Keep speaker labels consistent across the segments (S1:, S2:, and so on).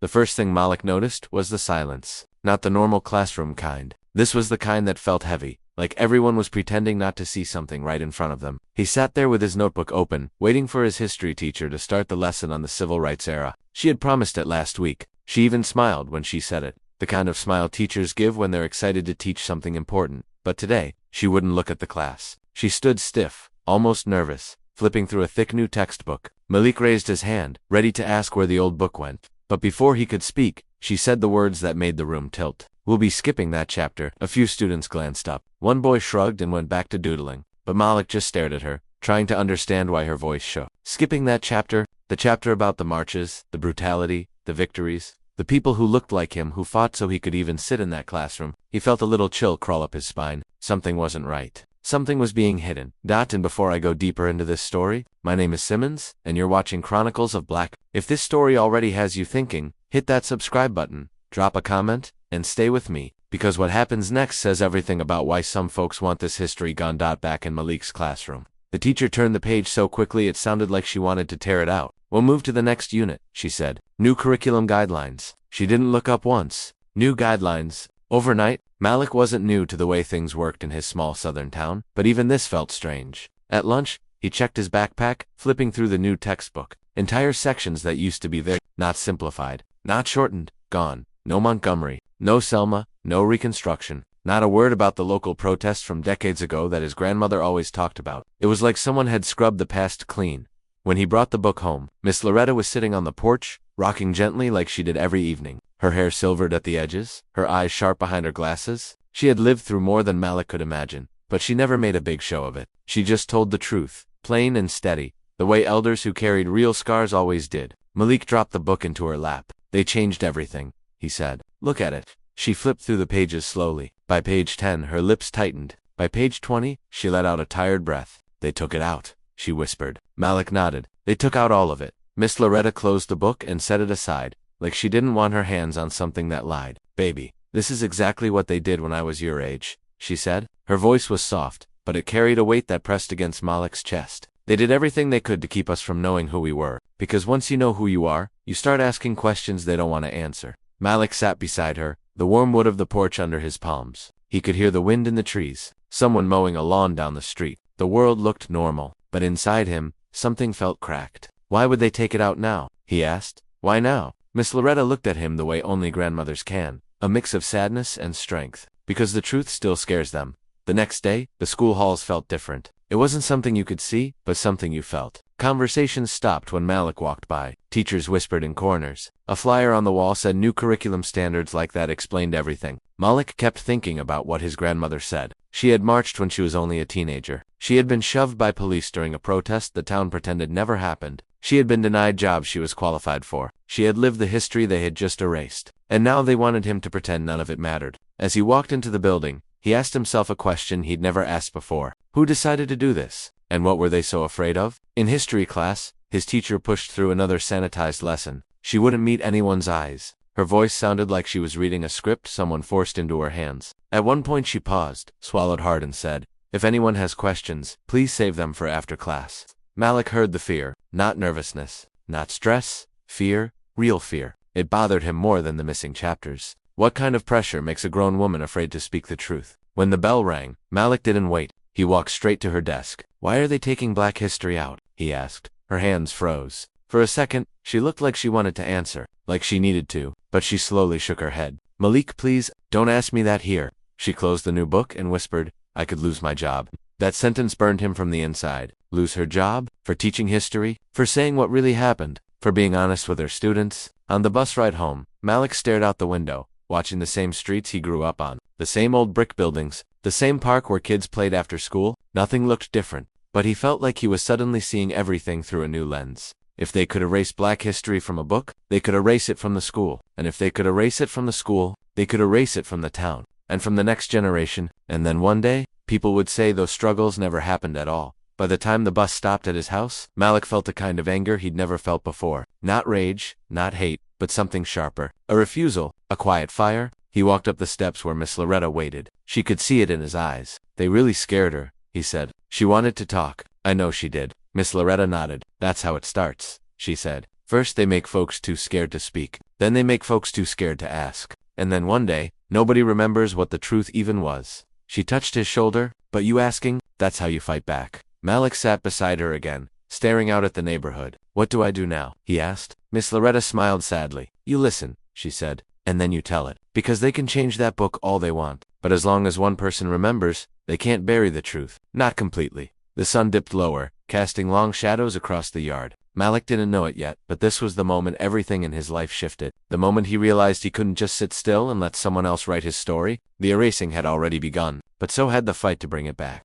S1: The first thing Malik noticed was the silence. Not the normal classroom kind. This was the kind that felt heavy, like everyone was pretending not to see something right in front of them. He sat there with his notebook open, waiting for his history teacher to start the lesson on the civil rights era. She had promised it last week. She even smiled when she said it. The kind of smile teachers give when they're excited to teach something important. But today, she wouldn't look at the class. She stood stiff, almost nervous, flipping through a thick new textbook. Malik raised his hand, ready to ask where the old book went. But before he could speak, she said the words that made the room tilt. "We'll be skipping that chapter." A few students glanced up. One boy shrugged and went back to doodling. But Malik just stared at her, trying to understand why her voice shook. Skipping that chapter? The chapter about the marches, the brutality, the victories, the people who looked like him, who fought so he could even sit in that classroom. He felt a little chill crawl up his spine. Something wasn't right. Something was being hidden. And before I go deeper into this story, my name is Simmons, and you're watching Chronicles of Black. If this story already has you thinking, hit that subscribe button, drop a comment, and stay with me, because what happens next says everything about why some folks want this history gone. Back in Malik's classroom, the teacher turned the page so quickly it sounded like she wanted to tear it out. "We'll move to the next unit," she said. "New curriculum guidelines." She didn't look up once. New guidelines. Overnight, Malik wasn't new to the way things worked in his small southern town, but even this felt strange. At lunch, he checked his backpack, flipping through the new textbook. Entire sections that used to be there, not simplified, not shortened, gone. No Montgomery, no Selma, no Reconstruction, not a word about the local protests from decades ago that his grandmother always talked about. It was like someone had scrubbed the past clean. When he brought the book home, Miss Loretta was sitting on the porch, rocking gently like she did every evening, her hair silvered at the edges, her eyes sharp behind her glasses. She had lived through more than Malik could imagine, but she never made a big show of it. She just told the truth, plain and steady, the way elders who carried real scars always did. Malik dropped the book into her lap. "They changed everything," he said. "Look at it." She flipped through the pages slowly. By page 10, her lips tightened. By page 20, she let out a tired breath. "They took it out," she whispered. Malik nodded. "They took out all of it." Miss Loretta closed the book and set it aside, like she didn't want her hands on something that lied. "Baby, this is exactly what they did when I was your age," she said. Her voice was soft, but it carried a weight that pressed against Malik's chest. "They did everything they could to keep us from knowing who we were, because once you know who you are, you start asking questions they don't want to answer." Malik sat beside her, the warm wood of the porch under his palms. He could hear the wind in the trees, someone mowing a lawn down the street. The world looked normal, but inside him, something felt cracked. "Why would they take it out now?" he asked. "Why now?" Miss Loretta looked at him the way only grandmothers can, a mix of sadness and strength. "Because the truth still scares them." The next day, the school halls felt different. It wasn't something you could see, but something you felt. Conversations stopped when Malik walked by. Teachers whispered in corners. A flyer on the wall said new curriculum standards. Like that explained everything. Malik kept thinking about what his grandmother said. She had marched when she was only a teenager. She had been shoved by police during a protest the town pretended never happened. She had been denied jobs she was qualified for. She had lived the history they had just erased. And now they wanted him to pretend none of it mattered. As he walked into the building, he asked himself a question he'd never asked before. Who decided to do this? And what were they so afraid of? In history class, his teacher pushed through another sanitized lesson. She wouldn't meet anyone's eyes. Her voice sounded like she was reading a script someone forced into her hands. At one point she paused, swallowed hard and said, "If anyone has questions, please save them for after class." Malik heard the fear, not nervousness, not stress, fear, real fear. It bothered him more than the missing chapters. What kind of pressure makes a grown woman afraid to speak the truth? When the bell rang, Malik didn't wait. He walked straight to her desk. "Why are they taking Black history out?" he asked. Her hands froze. For a second, she looked like she wanted to answer, like she needed to, but she slowly shook her head. "Malik, please, don't ask me that here." She closed the new book and whispered, "I could lose my job." That sentence burned him from the inside. Lose her job? For teaching history? For saying what really happened? For being honest with her students? On the bus ride home, Malik stared out the window, watching the same streets he grew up on, the same old brick buildings, the same park where kids played after school. Nothing looked different, but he felt like he was suddenly seeing everything through a new lens. If they could erase Black history from a book, they could erase it from the school. And if they could erase it from the school, they could erase it from the town, and from the next generation. And then one day, people would say those struggles never happened at all. By the time the bus stopped at his house, Malik felt a kind of anger he'd never felt before. Not rage, not hate, but something sharper. A refusal, a quiet fire. He walked up the steps where Miss Loretta waited. She could see it in his eyes. "They really scared her," he said. "She wanted to talk." "I know she did." Miss Loretta nodded. "That's how it starts," she said. First they make folks too scared to speak. Then they make folks too scared to ask. And then one day, nobody remembers what the truth even was. She touched his shoulder. But you asking, that's how you fight back. Malik sat beside her again, staring out at the neighborhood. What do I do now? He asked. Miss Loretta smiled sadly. You listen, she said, and then you tell it. Because they can change that book all they want. But as long as one person remembers, they can't bury the truth. Not completely. The sun dipped lower, casting long shadows across the yard. Malik didn't know it yet, but this was the moment everything in his life shifted. The moment he realized he couldn't just sit still and let someone else write his story. The erasing had already begun, but so had the fight to bring it back.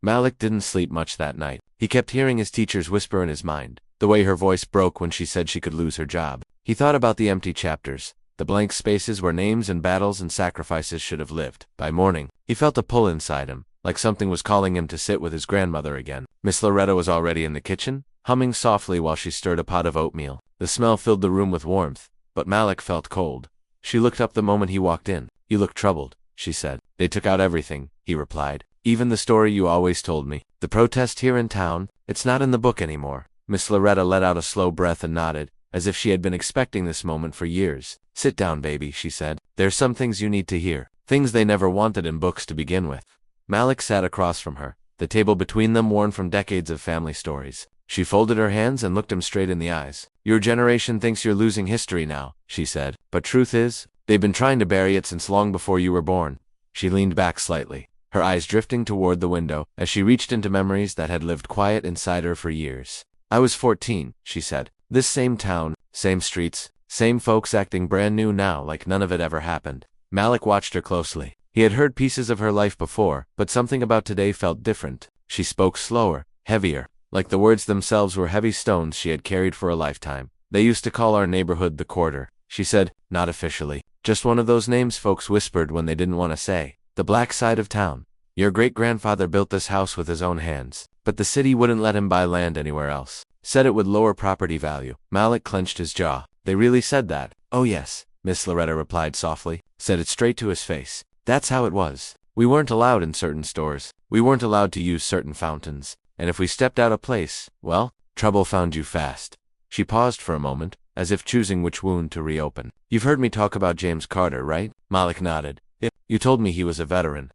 S1: Malik didn't sleep much that night. He kept hearing his teacher's whisper in his mind, the way her voice broke when she said she could lose her job. He thought about the empty chapters, the blank spaces where names and battles and sacrifices should have lived. By morning, he felt a pull inside him, like something was calling him to sit with his grandmother again. Miss Loretta was already in the kitchen, humming softly while she stirred a pot of oatmeal. The smell filled the room with warmth, but Malik felt cold. She looked up the moment he walked in. You look troubled, she said. They took out everything, he replied. Even the story you always told me. The protest here in town, it's not in the book anymore. Miss Loretta let out a slow breath and nodded, as if she had been expecting this moment for years. Sit down, baby, she said. There's some things you need to hear. Things they never wanted in books to begin with. Malik sat across from her, the table between them worn from decades of family stories. She folded her hands and looked him straight in the eyes. Your generation thinks you're losing history now, she said. But truth is, they've been trying to bury it since long before you were born. She leaned back slightly, her eyes drifting toward the window as she reached into memories that had lived quiet inside her for years. I was 14, she said. This same town, same streets, same folks acting brand new now like none of it ever happened. Malik watched her closely. He had heard pieces of her life before, but something about today felt different. She spoke slower, heavier, like the words themselves were heavy stones she had carried for a lifetime. They used to call our neighborhood the Quarter, she said, not officially. Just one of those names folks whispered when they didn't want to say. The black side of town. Your great-grandfather built this house with his own hands, but the city wouldn't let him buy land anywhere else. Said it would lower property value. Malik clenched his jaw. They really said that? Oh yes, Miss Loretta replied softly. Said it straight to his face. That's how it was. We weren't allowed in certain stores. We weren't allowed to use certain fountains. And if we stepped out of place, well, trouble found you fast. She paused for a moment, as if choosing which wound to reopen. You've heard me talk about James Carter, right? Malik nodded. You told me he was a veteran.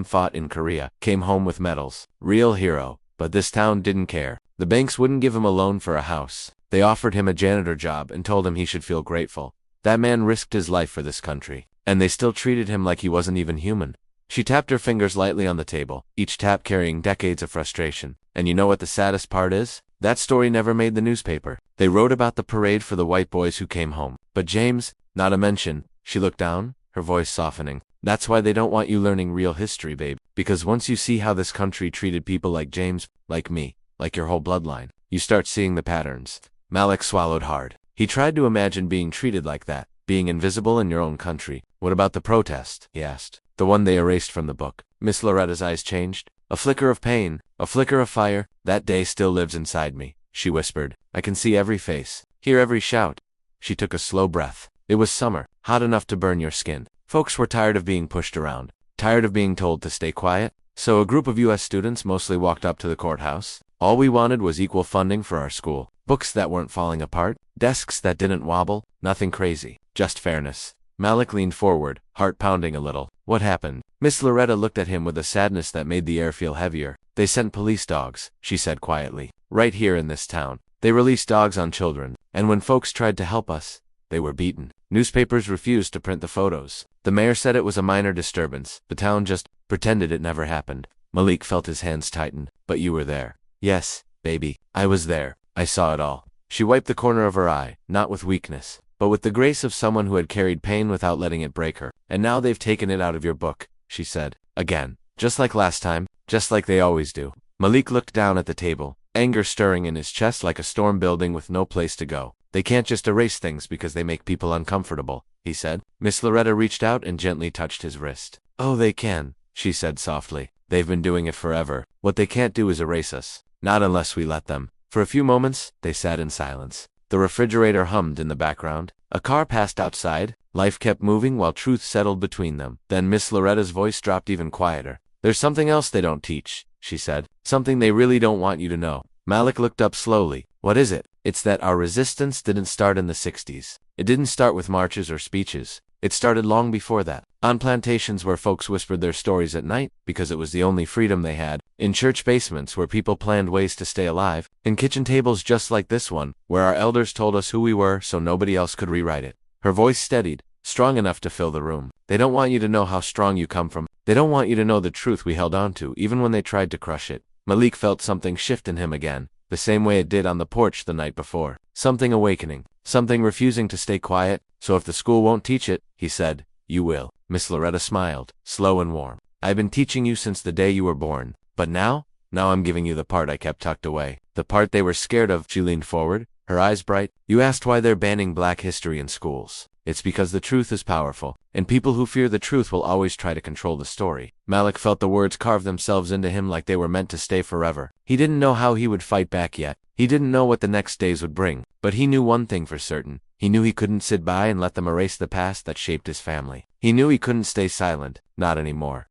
S1: Fought in Korea, came home with medals. Real hero. But this town didn't care. The banks wouldn't give him a loan for a house. They offered him a janitor job and told him he should feel grateful. That man risked his life for this country. And they still treated him like he wasn't even human. She tapped her fingers lightly on the table, each tap carrying decades of frustration. And you know what the saddest part is? That story never made the newspaper. They wrote about the parade for the white boys who came home. But James, not a mention. She looked down, her voice softening. That's why they don't want you learning real history, babe. Because once you see how this country treated people like James, like me, like your whole bloodline, you start seeing the patterns. Malik swallowed hard. He tried to imagine being treated like that, being invisible in your own country. What about the protest? He asked. The one they erased from the book. Miss Loretta's eyes changed. A flicker of pain, a flicker of fire. That day still lives inside me, she whispered. I can see every face, hear every shout. She took a slow breath. It was summer, hot enough to burn your skin. Folks were tired of being pushed around, tired of being told to stay quiet. So a group of U.S. students mostly walked up to the courthouse. All we wanted was equal funding for our school. Books that weren't falling apart, desks that didn't wobble, nothing crazy, just fairness. Malik leaned forward, heart pounding a little. What happened? Miss Loretta looked at him with a sadness that made the air feel heavier. They sent police dogs, she said quietly. Right here in this town. They released dogs on children, and when folks tried to help us, they were beaten. Newspapers refused to print the photos. The mayor said it was a minor disturbance. The town just pretended it never happened. Malik felt his hands tighten. But you were there. Yes, baby, I was there. I saw it all. She wiped the corner of her eye, not with weakness, but with the grace of someone who had carried pain without letting it break her. And now they've taken it out of your book, she said. Again. Just like last time. Just like they always do. Malik looked down at the table, anger stirring in his chest like a storm building with no place to go. They can't just erase things because they make people uncomfortable, he said. Miss Loretta reached out and gently touched his wrist. Oh, they can, she said softly. They've been doing it forever. What they can't do is erase us. Not unless we let them. For a few moments, they sat in silence. The refrigerator hummed in the background. A car passed outside. Life kept moving while truth settled between them. Then Miss Loretta's voice dropped even quieter. There's something else they don't teach, she said. Something they really don't want you to know. Malik looked up slowly. What is it? It's that our resistance didn't start in the 60s. It didn't start with marches or speeches. It started long before that. On plantations where folks whispered their stories at night, because it was the only freedom they had. In church basements where people planned ways to stay alive. In kitchen tables just like this one, where our elders told us who we were so nobody else could rewrite it. Her voice steadied, strong enough to fill the room. They don't want you to know how strong you come from. They don't want you to know the truth we held on to, even when they tried to crush it. Malik felt something shift in him again, the same way it did on the porch the night before. Something awakening. Something refusing to stay quiet. So if the school won't teach it, he said, you will. Miss Loretta smiled, slow and warm. I've been teaching you since the day you were born. But now I'm giving you the part I kept tucked away. The part they were scared of. She leaned forward, her eyes bright. You asked why they're banning Black history in schools. It's because the truth is powerful, and people who fear the truth will always try to control the story. Malik felt the words carve themselves into him like they were meant to stay forever. He didn't know how he would fight back yet. He didn't know what the next days would bring, but he knew one thing for certain. He knew he couldn't sit by and let them erase the past that shaped his family. He knew he couldn't stay silent, not anymore.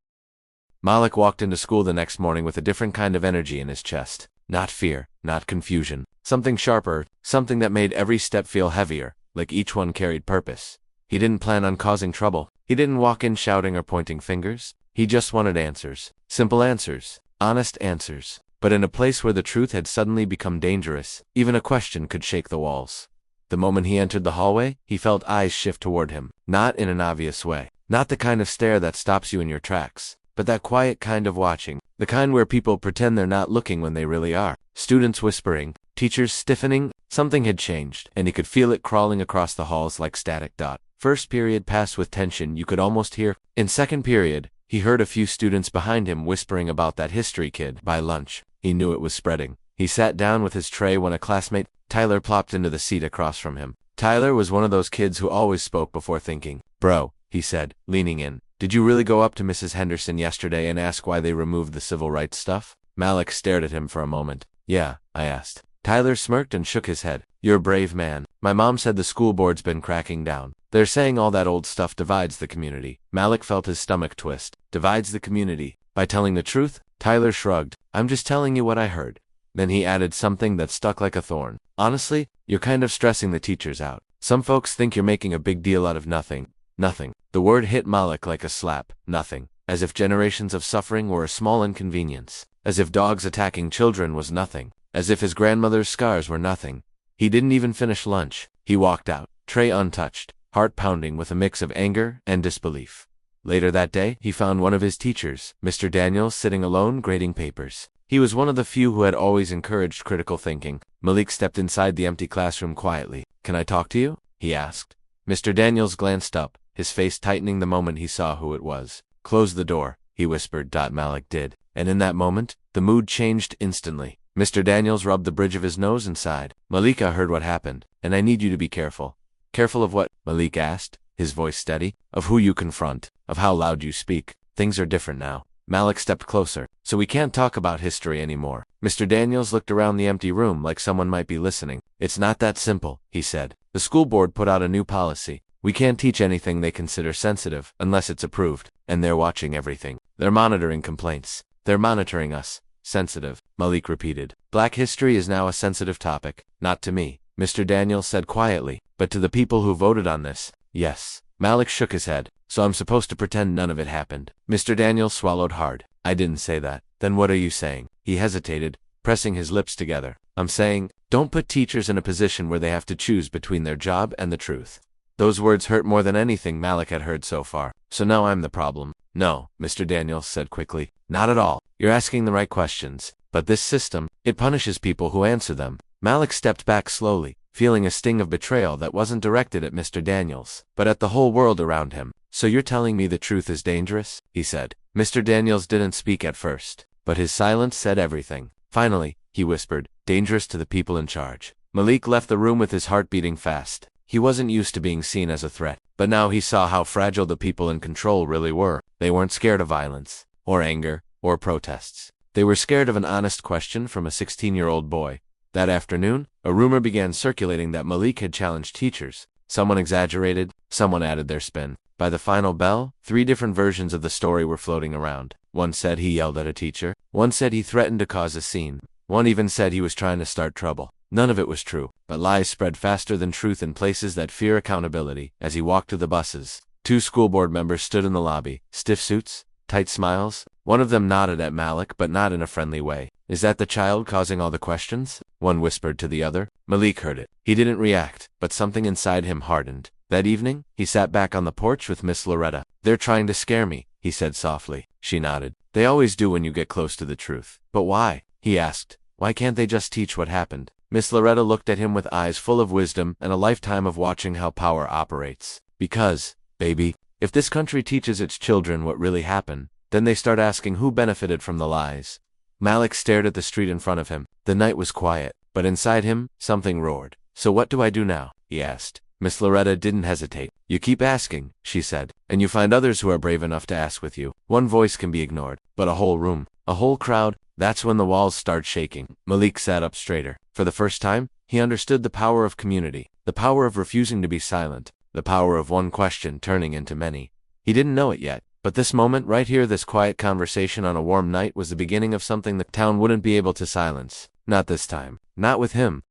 S1: Malik walked into school the next morning with a different kind of energy in his chest. Not fear, not confusion. Something sharper, something that made every step feel heavier, like each one carried purpose. He didn't plan on causing trouble. He didn't walk in shouting or pointing fingers. He just wanted answers. Simple answers. Honest answers. But in a place where the truth had suddenly become dangerous, even a question could shake the walls. The moment he entered the hallway, he felt eyes shift toward him. Not in an obvious way. Not the kind of stare that stops you in your tracks, but that quiet kind of watching. The kind where people pretend they're not looking when they really are. Students whispering, teachers stiffening. Something had changed, and he could feel it crawling across the halls like static. First period passed with tension you could almost hear. In second period, he heard a few students behind him whispering about that history kid. By lunch, he knew it was spreading. He sat down with his tray when a classmate, Tyler, plopped into the seat across from him. Tyler was one of those kids who always spoke before thinking. Bro, he said, leaning in. Did you really go up to Mrs. Henderson yesterday and ask why they removed the civil rights stuff? Malik stared at him for a moment. Yeah, I asked. Tyler smirked and shook his head. You're a brave man. My mom said the school board's been cracking down. They're saying all that old stuff divides the community. Malik felt his stomach twist. Divides the community. By telling the truth? Tyler shrugged. I'm just telling you what I heard. Then he added something that stuck like a thorn. Honestly, you're kind of stressing the teachers out. Some folks think you're making a big deal out of nothing. Nothing. The word hit Malik like a slap. Nothing. As if generations of suffering were a small inconvenience. As if dogs attacking children was nothing. As if his grandmother's scars were nothing. He didn't even finish lunch. He walked out, tray untouched, heart pounding with a mix of anger and disbelief. Later that day, he found one of his teachers, Mr. Daniels, sitting alone grading papers. He was one of the few who had always encouraged critical thinking. Malik stepped inside the empty classroom quietly. Can I talk to you? He asked. Mr. Daniels glanced up, his face tightening the moment he saw who it was. Close the door, he whispered. Malik did. And in that moment, the mood changed instantly. Mr. Daniels rubbed the bridge of his nose and sighed. Malika heard what happened, and I need you to be careful. Careful of what? Malik asked, his voice steady. Of who you confront, of how loud you speak. Things are different now. Malik stepped closer. So we can't talk about history anymore. Mr. Daniels looked around the empty room like someone might be listening. It's not that simple, he said. The school board put out a new policy. We can't teach anything they consider sensitive unless it's approved, and they're watching everything. They're monitoring complaints. They're monitoring us. Sensitive, Malik repeated. Black history is now a sensitive topic. Not to me, Mr. Daniels said quietly, but to the people who voted on this. Yes. Malik shook his head. So I'm supposed to pretend none of it happened. Mr. Daniels swallowed hard. I didn't say that. Then what are you saying? He hesitated, pressing his lips together. I'm saying, don't put teachers in a position where they have to choose between their job and the truth. Those words hurt more than anything Malik had heard so far. So now I'm the problem. No, Mr. Daniels said quickly. Not at all. You're asking the right questions. But this system, it punishes people who answer them. Malik stepped back slowly, feeling a sting of betrayal that wasn't directed at Mr. Daniels, but at the whole world around him. So you're telling me the truth is dangerous? He said. Mr. Daniels didn't speak at first, but his silence said everything. Finally, he whispered, dangerous to the people in charge. Malik left the room with his heart beating fast. He wasn't used to being seen as a threat, but now he saw how fragile the people in control really were. They weren't scared of violence, or anger, or protests. They were scared of an honest question from a 16-year-old boy. That afternoon, a rumor began circulating that Malik had challenged teachers. Someone exaggerated, someone added their spin. By the final bell, 3 different versions of the story were floating around. One said he yelled at a teacher. One said he threatened to cause a scene. One even said he was trying to start trouble. None of it was true, but lies spread faster than truth in places that fear accountability. As he walked to the buses, 2 school board members stood in the lobby, stiff suits, tight smiles. One of them nodded at Malik, but not in a friendly way. "Is that the child causing all the questions?" one whispered to the other. Malik heard it. He didn't react, but something inside him hardened. That evening, he sat back on the porch with Miss Loretta. "They're trying to scare me," he said softly. She nodded. "They always do when you get close to the truth." "But why?" he asked. "Why can't they just teach what happened?" Miss Loretta looked at him with eyes full of wisdom and a lifetime of watching how power operates. "Because, baby, if this country teaches its children what really happened, then they start asking who benefited from the lies." Malik stared at the street in front of him. The night was quiet, but inside him, something roared. "So what do I do now?" he asked. Miss Loretta didn't hesitate. "You keep asking," she said, "and you find others who are brave enough to ask with you. One voice can be ignored, but a whole room, a whole crowd, that's when the walls start shaking." Malik sat up straighter. For the first time, he understood the power of community, the power of refusing to be silent, the power of one question turning into many. He didn't know it yet, but this moment right here, this quiet conversation on a warm night, was the beginning of something the town wouldn't be able to silence. Not this time. Not with him.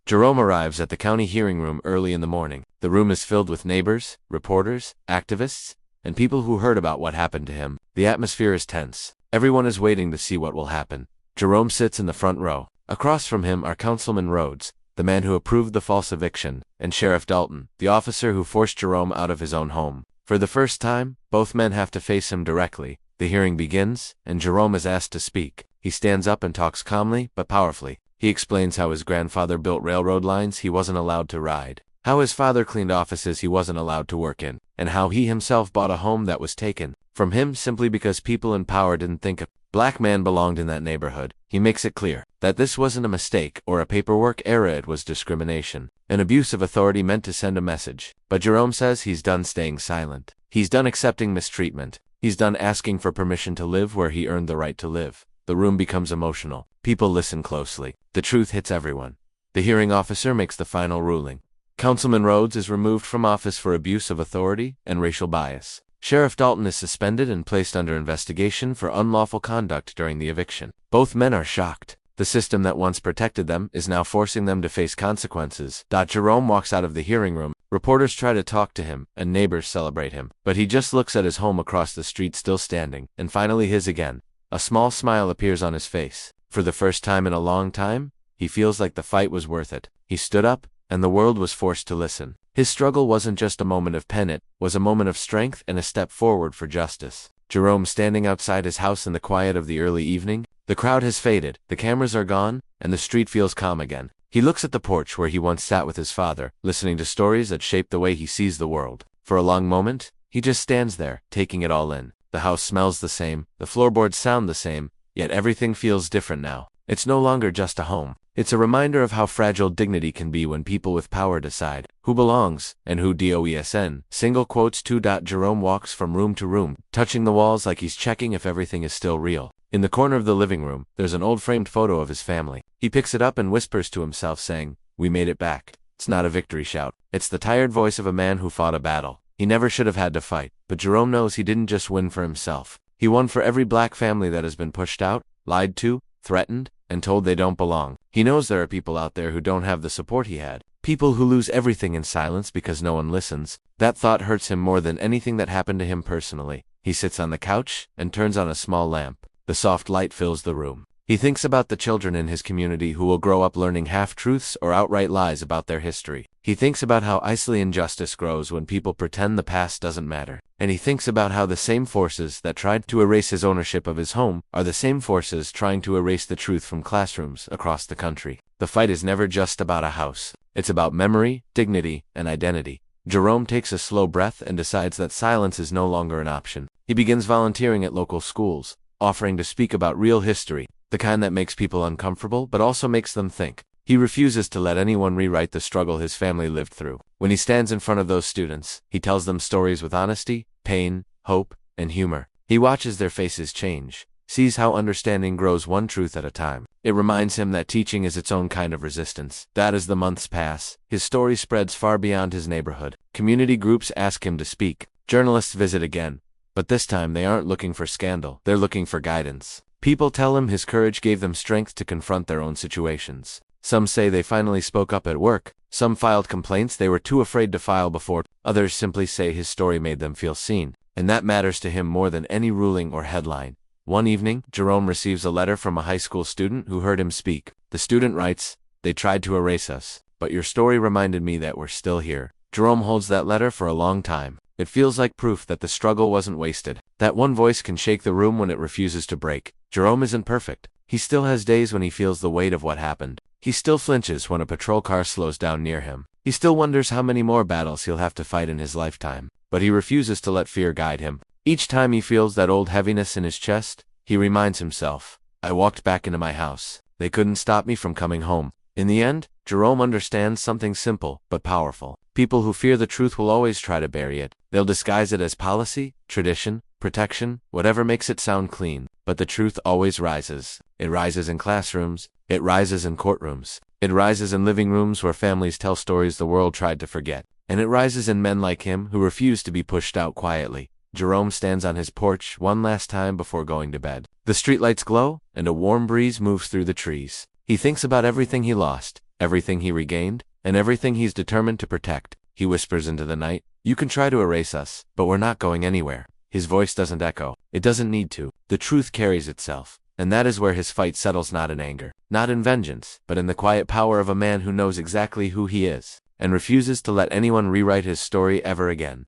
S1: Jerome arrives at the county hearing room early in the morning. The room is filled with neighbors, reporters, activists, and people who heard about what happened to him. The atmosphere is tense. Everyone is waiting to see what will happen. Jerome sits in the front row. Across from him are Councilman Rhodes, the man who approved the false eviction, and Sheriff Dalton, the officer who forced Jerome out of his own home. For the first time, both men have to face him directly. The hearing begins, and Jerome is asked to speak. He stands up and talks calmly but powerfully. He explains how his grandfather built railroad lines he wasn't allowed to ride, how his father cleaned offices he wasn't allowed to work in, and how he himself bought a home that was taken from him simply because people in power didn't think a black man belonged in that neighborhood. He makes it clear that this wasn't a mistake or a paperwork error, it was discrimination, an abuse of authority meant to send a message. But Jerome says he's done staying silent. He's done accepting mistreatment. He's done asking for permission to live where he earned the right to live. The room becomes emotional. People listen closely. The truth hits everyone. The hearing officer makes the final ruling. Councilman Rhodes is removed from office for abuse of authority and racial bias. Sheriff Dalton is suspended and placed under investigation for unlawful conduct during the eviction. Both men are shocked. The system that once protected them is now forcing them to face consequences. Jerome walks out of the hearing room. Reporters try to talk to him, and neighbors celebrate him. But he just looks at his home across the street still standing, and finally his again. A small smile appears on his face. For the first time in a long time, he feels like the fight was worth it. He stood up, and the world was forced to listen. His struggle wasn't just a moment of pain, it was a moment of strength and a step forward for justice. Jerome standing outside his house in the quiet of the early evening. The crowd has faded, the cameras are gone, and the street feels calm again. He looks at the porch where he once sat with his father, listening to stories that shaped the way he sees the world. For a long moment, he just stands there, taking it all in. The house smells the same, the floorboards sound the same, yet everything feels different now. It's no longer just a home. It's a reminder of how fragile dignity can be when people with power decide who belongs and who doesn't. Single quotes 2. Jerome walks from room to room, touching the walls like he's checking if everything is still real. In the corner of the living room, there's an old framed photo of his family. He picks it up and whispers to himself saying, "We made it back." It's not a victory shout. It's the tired voice of a man who fought a battle he never should have had to fight. But Jerome knows he didn't just win for himself. He won for every black family that has been pushed out, lied to, threatened, and told they don't belong. He knows there are people out there who don't have the support he had. People who lose everything in silence because no one listens. That thought hurts him more than anything that happened to him personally. He sits on the couch and turns on a small lamp. The soft light fills the room. He thinks about the children in his community who will grow up learning half-truths or outright lies about their history. He thinks about how easily injustice grows when people pretend the past doesn't matter. And he thinks about how the same forces that tried to erase his ownership of his home are the same forces trying to erase the truth from classrooms across the country. The fight is never just about a house. It's about memory, dignity, and identity. Jerome takes a slow breath and decides that silence is no longer an option. He begins volunteering at local schools, offering to speak about real history, the kind that makes people uncomfortable but also makes them think. He refuses to let anyone rewrite the struggle his family lived through. When he stands in front of those students, he tells them stories with honesty, pain, hope, and humor. He watches their faces change, sees how understanding grows one truth at a time. It reminds him that teaching is its own kind of resistance. That as the months pass, his story spreads far beyond his neighborhood. Community groups ask him to speak. Journalists visit again. But this time they aren't looking for scandal, they're looking for guidance. People tell him his courage gave them strength to confront their own situations. Some say they finally spoke up at work. Some filed complaints they were too afraid to file before. Others simply say his story made them feel seen. And that matters to him more than any ruling or headline. One evening, Jerome receives a letter from a high school student who heard him speak. The student writes, "They tried to erase us, but your story reminded me that we're still here." Jerome holds that letter for a long time. It feels like proof that the struggle wasn't wasted. That one voice can shake the room when it refuses to break. Jerome isn't perfect. He still has days when he feels the weight of what happened. He still flinches when a patrol car slows down near him. He still wonders how many more battles he'll have to fight in his lifetime. But he refuses to let fear guide him. Each time he feels that old heaviness in his chest, he reminds himself, "I walked back into my house. They couldn't stop me from coming home." In the end, Jerome understands something simple but powerful. People who fear the truth will always try to bury it. They'll disguise it as policy, tradition, protection, whatever makes it sound clean. But the truth always rises. It rises in classrooms. It rises in courtrooms. It rises in living rooms where families tell stories the world tried to forget. And it rises in men like him who refuse to be pushed out quietly. Jerome stands on his porch one last time before going to bed. The streetlights glow, and a warm breeze moves through the trees. He thinks about everything he lost, everything he regained, and everything he's determined to protect. He whispers into the night, "You can try to erase us, but we're not going anywhere." His voice doesn't echo. It doesn't need to. The truth carries itself. And that is where his fight settles, not in anger, not in vengeance, but in the quiet power of a man who knows exactly who he is, and refuses to let anyone rewrite his story ever again.